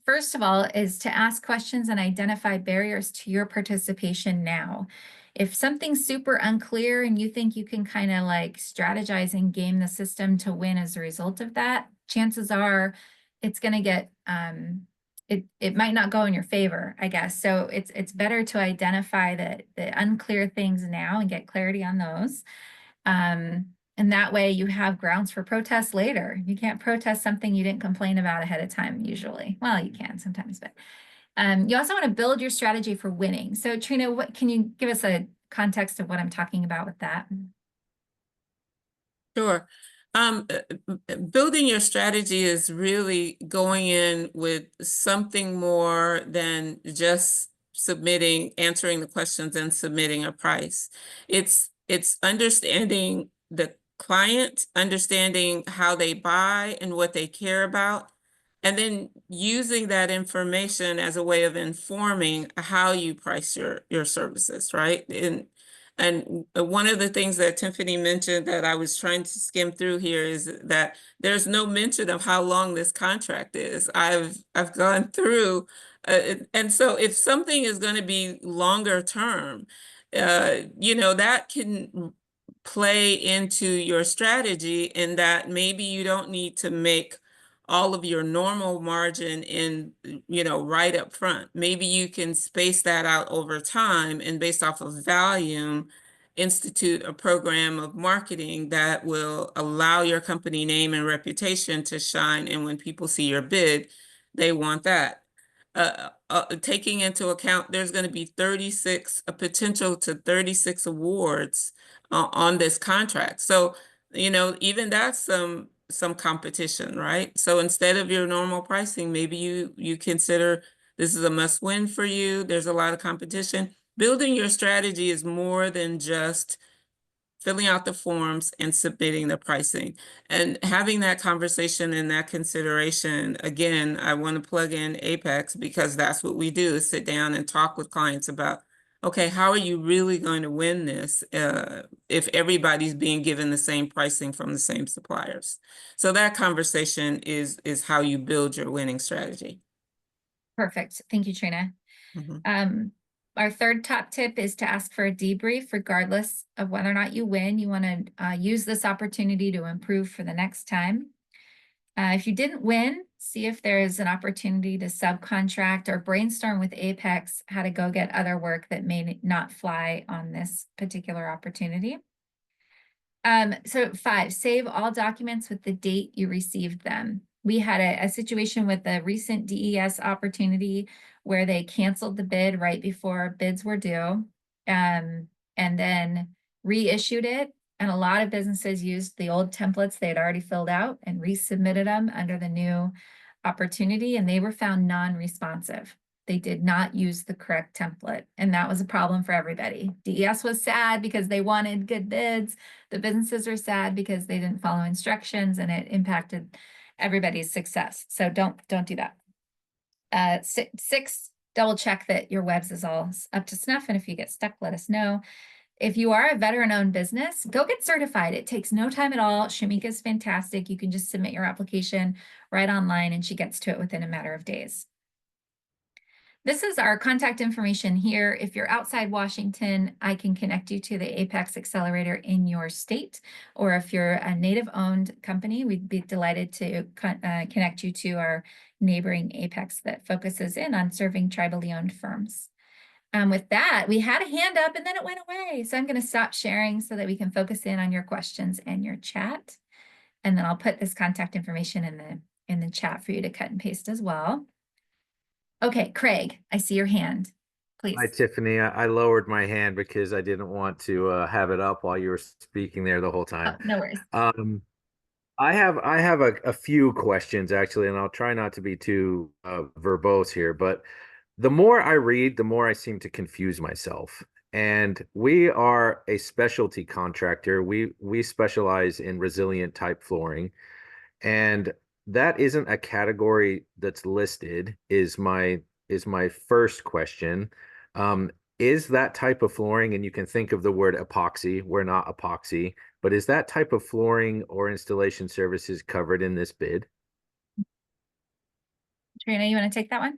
A: First of all is to ask questions and identify barriers to your participation now. If something's super unclear and you think you can kind of like strategize and game the system to win as a result of that, chances are it's going to get, it might not go in your favor, I guess. So it's better to identify the unclear things now and get clarity on those. And that way you have grounds for protest later. You can't protest something you didn't complain about ahead of time usually. Well, you can sometimes, but you also want to build your strategy for winning. So Trina, what can you give us a context of what I'm talking about with that?
D: Sure. Building your strategy is really going in with something more than just answering the questions and submitting a price. It's understanding the client, understanding how they buy and what they care about, and then using that information as a way of informing how you price your services, right? And one of the things that Tiffany mentioned that I was trying to skim through here is that there's no mention of how long this contract is. I've gone through, and so if something is going to be longer term, that can play into your strategy in that maybe you don't need to make all of your normal margin in, right up front. Maybe you can space that out over time and based off of volume, institute a program of marketing that will allow your company name and reputation to shine. And when people see your bid, they want that. Taking into account, there's going to be a potential to 36 awards on this contract. So, even that's some competition, right? So instead of your normal pricing, maybe you consider this is a must-win for you. There's a lot of competition. Building your strategy is more than just filling out the forms and submitting the pricing. And having that conversation and that consideration, again, I want to plug in APEX because that's what we do, is sit down and talk with clients about, okay, how are you really going to win this if everybody's being given the same pricing from the same suppliers? So that conversation is how you build your winning strategy.
A: Perfect. Thank you, Trina.
D: Mm-hmm.
A: Our third top tip is to ask for a debrief regardless of whether or not you win. You want to use this opportunity to improve for the next time. If you didn't win, see if there is an opportunity to subcontract or brainstorm with APEX how to go get other work that may not fly on this particular opportunity. So 5, save all documents with the date you received them. We had a situation with the recent DES opportunity where they canceled the bid right before bids were due, and then reissued it. And a lot of businesses used the old templates they had already filled out and resubmitted them under the new opportunity, and they were found non-responsive. They did not use the correct template, and that was a problem for everybody. DES was sad because they wanted good bids. The businesses were sad because they didn't follow instructions, and it impacted everybody's success. So don't do that. 6, double check that your webs is all up to snuff, and if you get stuck, let us know. If you are a veteran-owned business, go get certified. It takes no time at all. Shamika is fantastic. You can just submit your application right online, and she gets to it within a matter of days. This is our contact information here. If you're outside Washington, I can connect you to the APEX Accelerator in your state. Or if you're a native-owned company, we'd be delighted to connect you to our neighboring APEX that focuses in on serving tribally owned firms. With that, we had a hand up and then it went away. So I'm going to stop sharing so that we can focus in on your questions and your chat. And then I'll put this contact information in the chat for you to cut and paste as well. Okay, Craig, I see your hand. Please.
E: Hi, Tiffany. I lowered my hand because I didn't want to have it up while you were speaking there the whole time.
A: Oh, no worries.
E: I have a few questions actually, and I'll try not to be too verbose here, but the more I read, the more I seem to confuse myself. And we are a specialty contractor. We specialize in resilient type flooring, and that isn't a category that's listed, is my first question. Is that type of flooring, and you can think of the word epoxy, we're not epoxy, but is that type of flooring or installation services covered in this bid?
A: Trina, you want to take that one?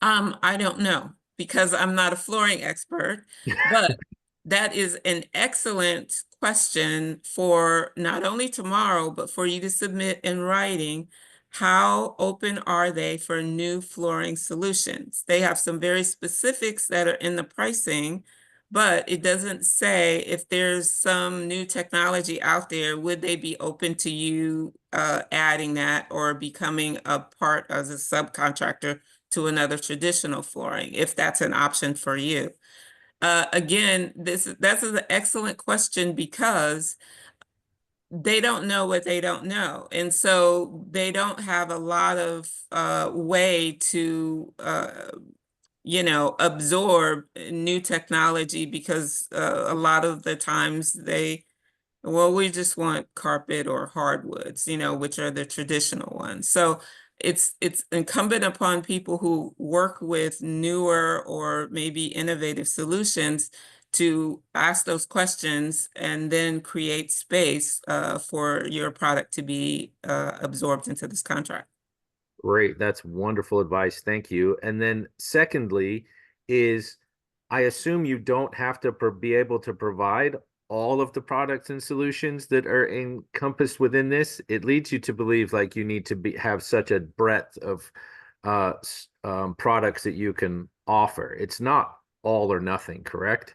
D: I don't know because I'm not a flooring expert, but that is an excellent question for not only tomorrow, but for you to submit in writing. How open are they for new flooring solutions? They have some very specifics that are in the pricing, but it doesn't say if there's some new technology out there, would they be open to you adding that or becoming a part as a subcontractor to another traditional flooring, if that's an option for you. Again, that's an excellent question because they don't know what they don't know. And so they don't have a lot of way to, absorb new technology because a lot of the times we just want carpet or hardwoods, which are the traditional ones. So it's incumbent upon people who work with newer or maybe innovative solutions to ask those questions and then create space for your product to be absorbed into this contract.
E: Great. That's wonderful advice. Thank you. And then secondly is I assume you don't have to be able to provide all of the products and solutions that are encompassed within this. It leads you to believe like you need to have such a breadth of products that you can offer. It's not all or nothing, correct?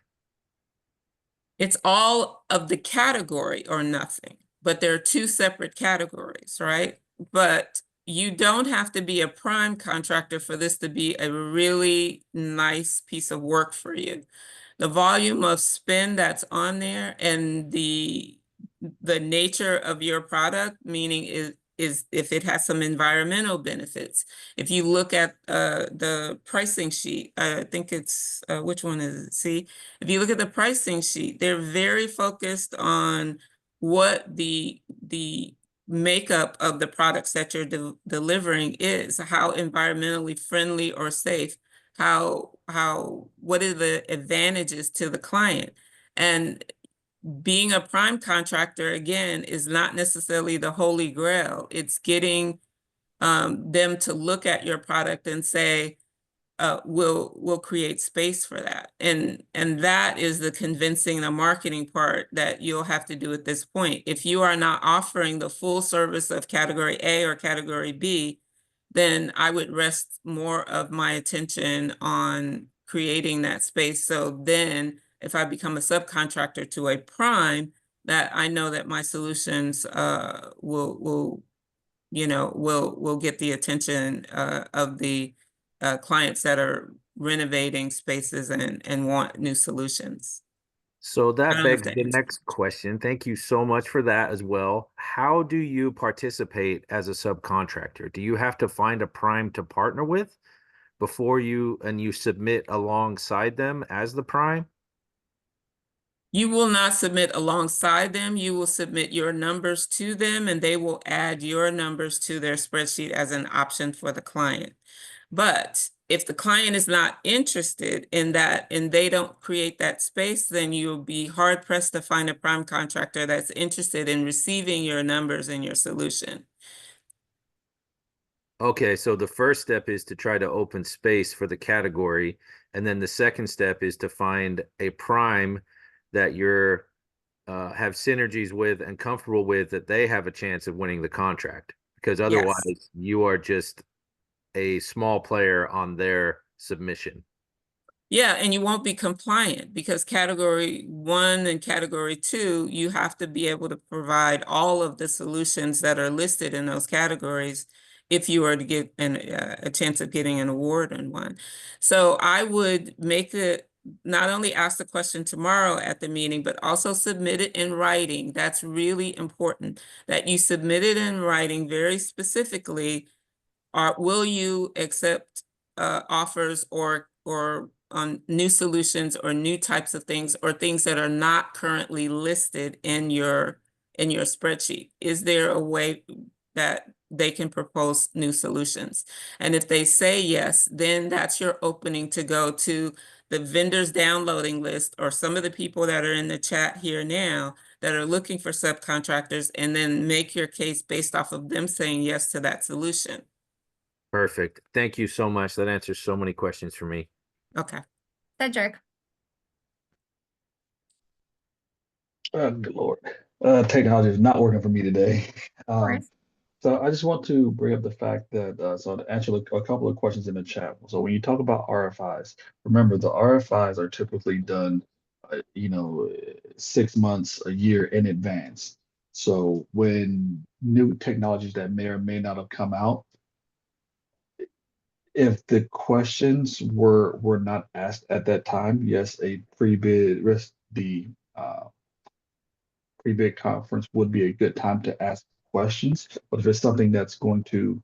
D: It's all of the category or nothing, but there are two separate categories, right? But you don't have to be a prime contractor for this to be a really nice piece of work for you. The volume of spend that's on there and the nature of your product, meaning is if it has some environmental benefits. If you look at the pricing sheet, I think it's, which one is it? See, if you look at the pricing sheet, they're very focused on what the makeup of the products that you're delivering is, how environmentally friendly or safe, what are the advantages to the client? And being a prime contractor, again, is not necessarily the holy grail. It's getting them to look at your product and say, we'll create space for that. And that is the convincing, the marketing part that you'll have to do at this point. If you are not offering the full service of category A or category B, then I would rest more of my attention on creating that space. So then if I become a subcontractor to a prime, that I know that my solutions will get the attention of the clients that are renovating spaces and want new solutions.
E: So that begs the
D: answer.
E: next question. Thank you so much for that as well. How do you participate as a subcontractor? Do you have to find a prime to partner with before you submit alongside them as the prime?
D: You will not submit alongside them. You will submit your numbers to them and they will add your numbers to their spreadsheet as an option for the client. But if the client is not interested in that and they don't create that space, then you'll be hard pressed to find a prime contractor that's interested in receiving your numbers and your solution.
E: Okay, so the first step is to try to open space for the category, and then the second step is to find a prime that you're have synergies with and comfortable with, that they have a chance of winning the contract, because otherwise
D: Yes.
E: you are just a small player on their submission.
D: Yeah, and you won't be compliant because category 1 and category 2, you have to be able to provide all of the solutions that are listed in those categories if you are to get a chance of getting an award in one. So I would make it, not only ask the question tomorrow at the meeting, but also submit it in writing. That's really important, that you submit it in writing very specifically. Will you accept offers or on new solutions or new types of things or things that are not currently listed in your spreadsheet? Is there a way that they can propose new solutions? And if they say yes, then that's your opening to go to the vendors downloading list or some of the people that are in the chat here now that are looking for subcontractors, and then make your case based off of them saying yes to that solution.
E: Perfect. Thank you so much. That answers so many questions for me.
D: Okay.
A: Cedric.
C: Good Lord. Technology is not working for me today.
A: Of course.
C: So I just want to bring up the fact that, so to answer a couple of questions in the chat. So when you talk about RFIs, remember the RFIs are typically done, 6 months, a year in advance. So when new technologies that may or may not have come out, if the questions were not asked at that time, yes, a pre-bid risk, the pre-bid conference would be a good time to ask questions. But if it's something that's going to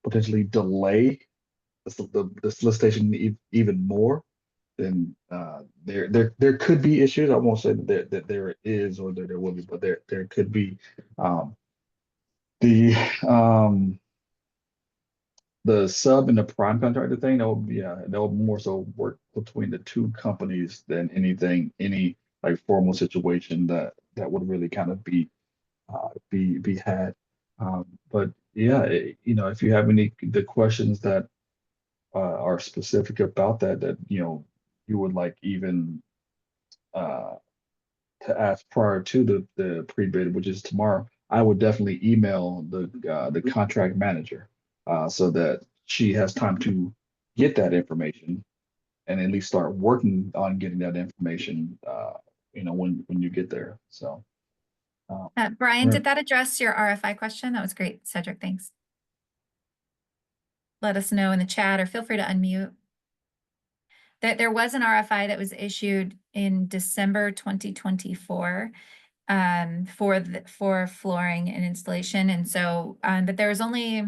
C: potentially delay the solicitation even more, then there could be issues. I won't say that there is or that there will be, but there could be the the sub and the prime contractor thing. That will more so work between the two companies than any like formal situation that would really kind of be had. But yeah, if you have the questions that are specific about that you would like even uh, to ask prior to the pre-bid, which is tomorrow, I would definitely email the contract manager so that she has time to get that information and at least start working on getting that information. When you get there. So.
A: Brian,
C: Right.
A: did that address your RFI question? That was great, Cedric, thanks. Let us know in the chat or feel free to unmute. There was an RFI that was issued in December 2024 for flooring and installation. And so, but there was only, I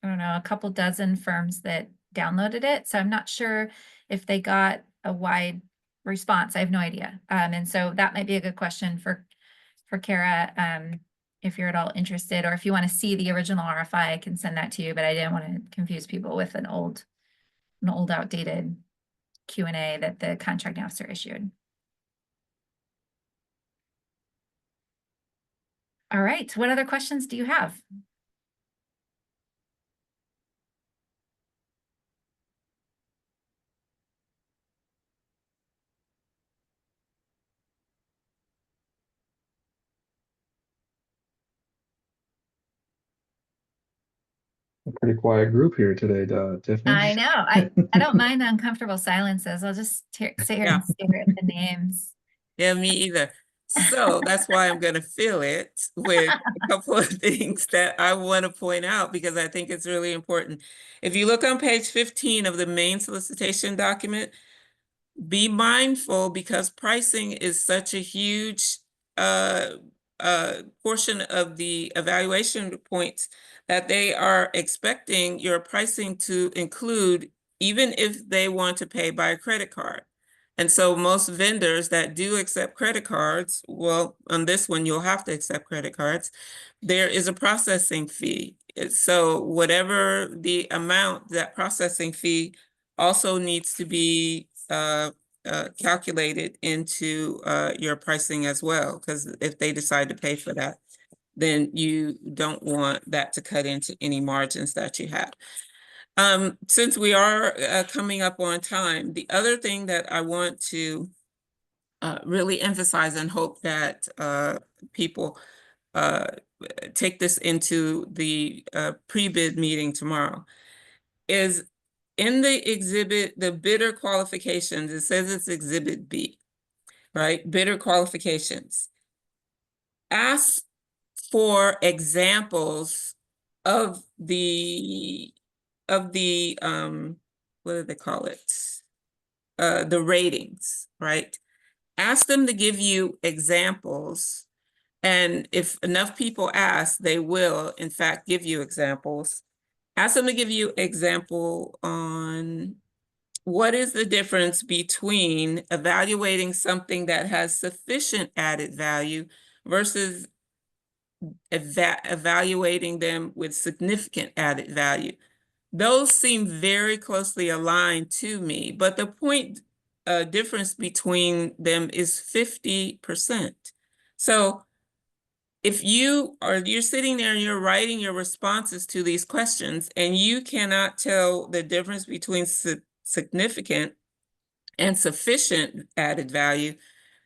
A: don't know, a couple dozen firms that downloaded it. So I'm not sure if they got a wide response. I have no idea. And so that might be a good question for Kara, if you're at all interested, or if you want to see the original RFI, I can send that to you, but I didn't want to confuse people with an old outdated Q&A that the contracting officer issued. All right, what other questions do you have?
C: A pretty quiet group here today, Tiffany.
A: I know. I don't mind the uncomfortable silences. I'll just sit here and stare at the names.
D: Yeah, me either. So that's why I'm going to fill it with a couple of things that I want to point out because I think it's really important. If you look on page 15 of the main solicitation document, be mindful because pricing is such a huge portion of the evaluation points that they are expecting your pricing to include, even if they want to pay by a credit card. And so most vendors that do accept credit cards, well, on this one, you'll have to accept credit cards. There is a processing fee. So whatever the amount, that processing fee also needs to be calculated into your pricing as well, because if they decide to pay for that. then you don't want that to cut into any margins that you have. Since we are coming up on time, the other thing that I want to really emphasize and hope that people take this into the pre-bid meeting tomorrow is in the exhibit, the bidder qualifications, it says it's exhibit B, right? Bidder qualifications. Ask for examples of the what do they call it? The ratings, right? Ask them to give you examples, and if enough people ask, they will in fact give you examples. Ask them to give you example on what is the difference between evaluating something that has sufficient added value versus evaluating them with significant added value. Those seem very closely aligned to me, but the point difference between them is 50%. So if you're sitting there and you're writing your responses to these questions and you cannot tell the difference between significant and sufficient added value,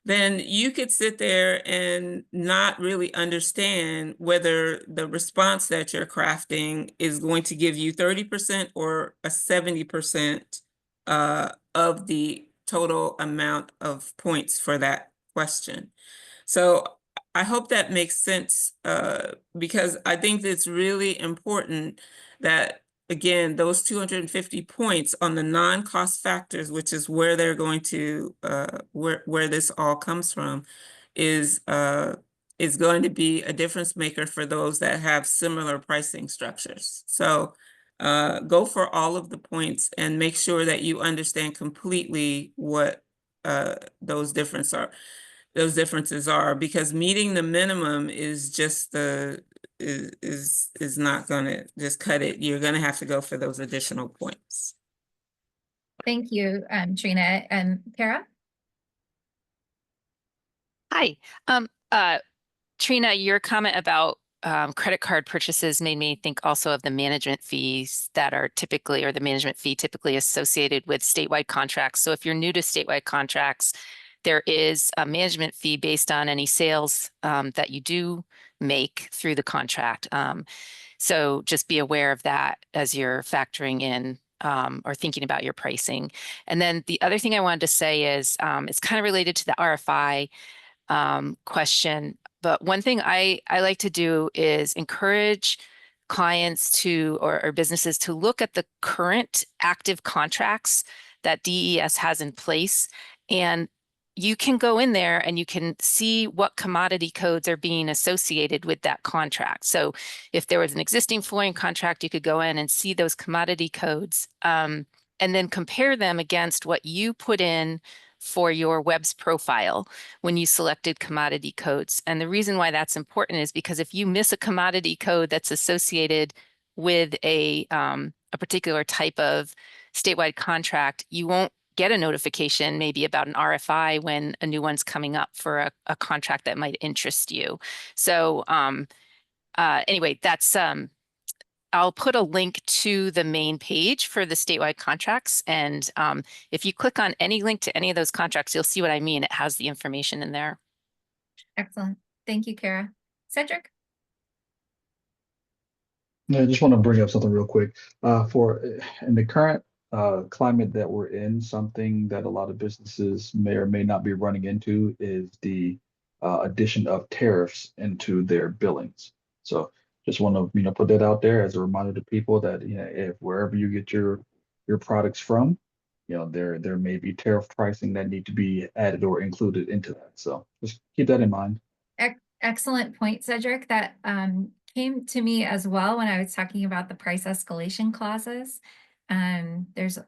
D: then you could sit there and not really understand whether the response that you're crafting is going to give you 30% or a 70% of the total amount of points for that question. So I hope that makes sense because I think it's really important that, again, those 250 points on the non-cost factors, which is where they're going to, where this all comes from, is going to be a difference maker for those that have similar pricing structures. So go for all of the points and make sure that you understand completely what those differences are, because meeting the minimum is just is not gonna just cut it. You're gonna have to go for those additional points.
A: Thank you, Trina. And Kara?
F: Hi. Trina, your comment about credit card purchases made me think also of the management fees that are typically, or the management fee typically associated with statewide contracts. So if you're new to statewide contracts, there is a management fee based on any sales that you do make through the contract. So just be aware of that as you're factoring in or thinking about your pricing. And then the other thing I wanted to say is it's kind of related to the RFI question. But one thing I like to do is encourage clients to, or businesses to look at the current active contracts that DES has in place. And you can go in there and you can see what commodity codes are being associated with that contract. So if there was an existing flooring contract, you could go in and see those commodity codes and then compare them against what you put in for your web's profile when you selected commodity codes. And the reason why that's important is because if you miss a commodity code that's associated with a particular type of statewide contract, you won't get a notification maybe about an RFI when a new one's coming up for a contract that might interest you. So anyway, that's I'll put a link to the main page for the statewide contracts. And if you click on any link to any of those contracts, you'll see what I mean. It has the information in there.
A: Excellent. Thank you, Kara. Cedric?
C: Yeah, I just want to bring up something real quick. In the current climate that we're in, something that a lot of businesses may or may not be running into is the addition of tariffs into their billings. So just want to put that out there as a reminder to people that if wherever you get your products from, there may be tariff pricing that need to be added or included into that. So just keep that in mind.
A: Excellent point, Cedric. That came to me as well when I was talking about the price escalation clauses. There's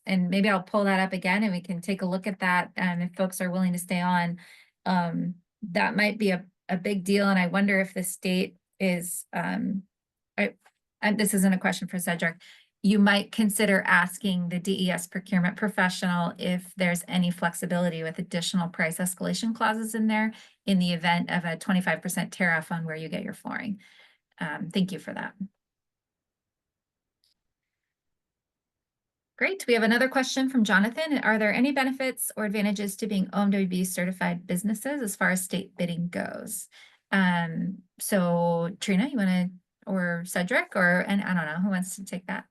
A: and maybe I'll pull that up again and we can take a look at that if folks are willing to stay on. That might be a big deal, and I wonder if the state is, this isn't a question for Cedric, you might consider asking the DES procurement professional if there's any flexibility with additional price escalation clauses in there in the event of a 25% tariff on where you get your flooring. Thank you for that. Great. We have another question from Jonathan. Are there any benefits or advantages to being OMWB certified businesses as far as state bidding goes? So Trina, you want to, or Cedric, and I don't know, who wants to take that?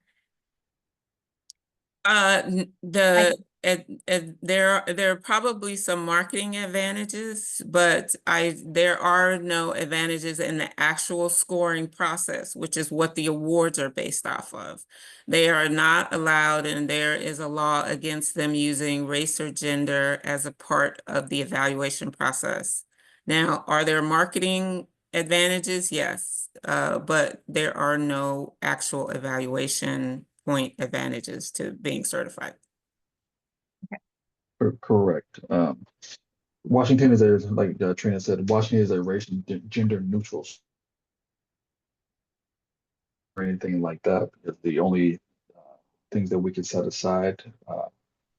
D: There are probably some marketing advantages, but there are no advantages in the actual scoring process, which is what the awards are based off of. They are not allowed, and there is a law against them using race or gender as a part of the evaluation process. Now, are there marketing advantages? Yes, but there are no actual evaluation point advantages to being certified.
C: Correct. Washington is like Trina said, Washington is a racial gender neutral or anything like that. The only things that we could set aside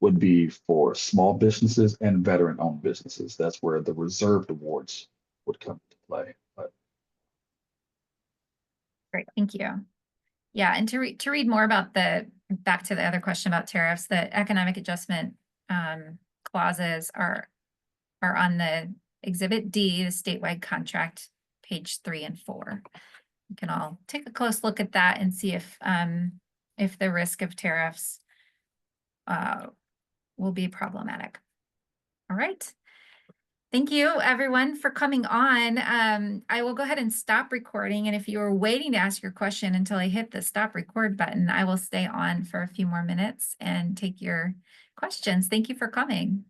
C: would be for small businesses and veteran-owned businesses. That's where the reserved awards would come into play. But
A: Great, thank you. Yeah, and to read more about back to the other question about tariffs, the economic adjustment clauses are on the Exhibit D, the statewide contract, page 3 and 4. You can all take a close look at that and see if the risk of tariffs will be problematic. All right. Thank you, everyone, for coming on. I will go ahead and stop recording. And if you are waiting to ask your question until I hit the stop record button, I will stay on for a few more minutes and take your questions. Thank you for coming.